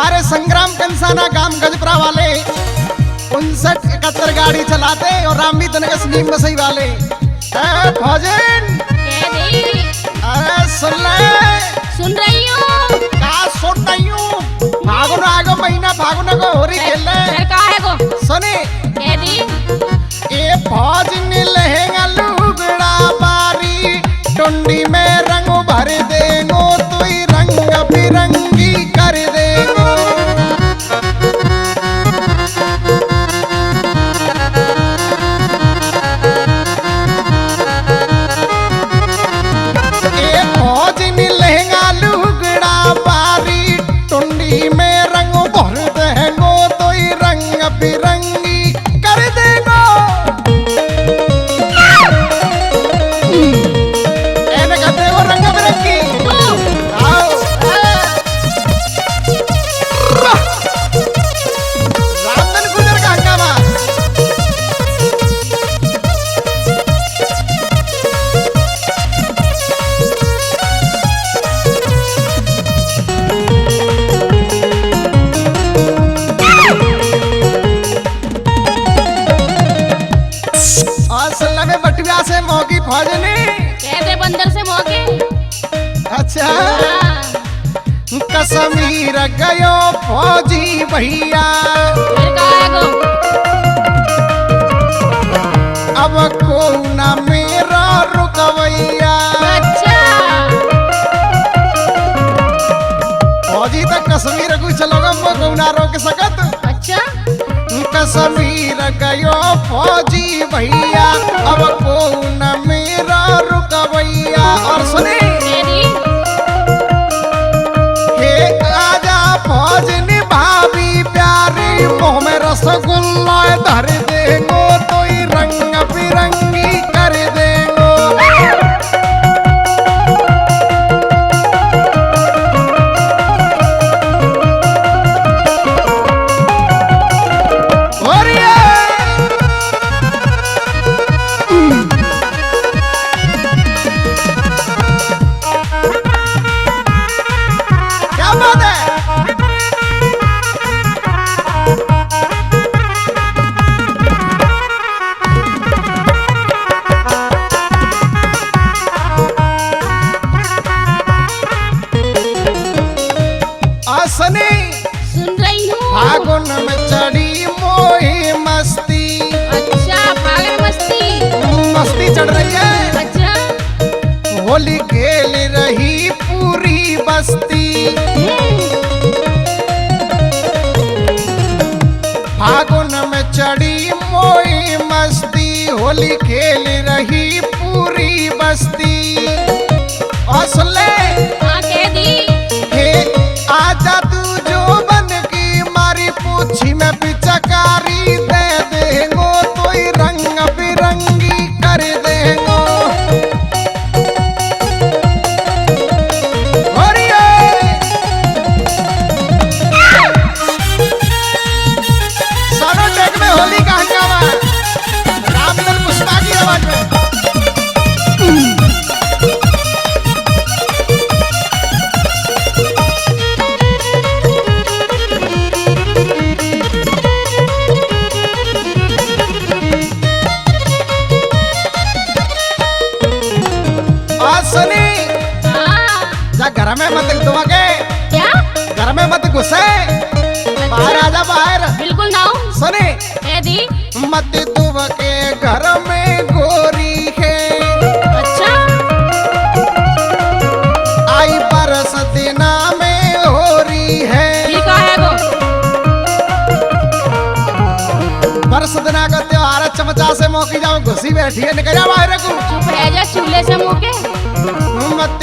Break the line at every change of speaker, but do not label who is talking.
हमारे संग्राम कंसाना गांव गजपरा वाले 5971 गाड़ी चलाते और रामवीर नगर नीम मसई वाले भोजन सुन ले।
सुन रही हूँ।
का सुन रही हूँ? फागुन आगो महीना फागुन को होरी खेल ले।
का है गो?
सुनी
केदी
ए भोजन लहंगा लुगड़ा बारी टुंडी में रंग भर देंगो तू रंग बिरंगी कर देंगो। ए भोजन लहंगा लुगड़ा बारी टुंडी में रंग भर देंगो तू रंग बिरंगी कर देंगो। एने कहते हो रंग बिरंगी। आओ रामधन गुजर का हंगामा। असल में बटुआ से मौकी फौजनी।
कहते बंदर से मौके।
अच्छा
हाँ,
कश्मीर गयो फौजी भैया
फिर का है गो?
अब को ना मेरा रुकवैया।
अच्छा
फौजी तक कश्मीर को चलोगा वो को ना रोक सकत।
अच्छा
कश्मीर गयो फौजी भैया अब को ना मेरा रुकवैया। और सुनी
केदी
हे आजा फौजनी भाभी प्यारी मुँह में रसगुल्ला धर देंगो तो रंग बिरंगी कर देंगो। और ये क्या बात है? आसनी
सुन रही हूँ।
फागुन में चढ़ी मोही मस्ती।
अच्छा फागुन मस्ती।
मस्ती चढ़ रही है।
अच्छा
होली खेल रही पूरी बस्ती। फागुन में चढ़ी मोही मस्ती होली खेल रही पूरी बस्ती। और सुन ले
हाँ केदी
हे आजा तू जो बन की मारी पूछी में पिचकारी दे देंगो तो रंग बिरंगी कर देंगो। और ये सोनोटेक में होली का हंगामा रामधन पुष्पा की आवाज में। आसनी
हाँ
जा घर में मत दुआ के
क्या?
घर में मत घुसे बाहर आजा बाहर।
बिल्कुल ना हूँ।
सुनी
केदी
मत दुआ के घर में गोरी है
अच्छा
आई बरस दिना में हो रही है।
ठीक है गो?
बरस दिना का त्योहार चमचा से मौकी जाओ घुसी बैठी है निकल जा बाहर को।
चुप रह जा चूल्हे से मुँह के।
मत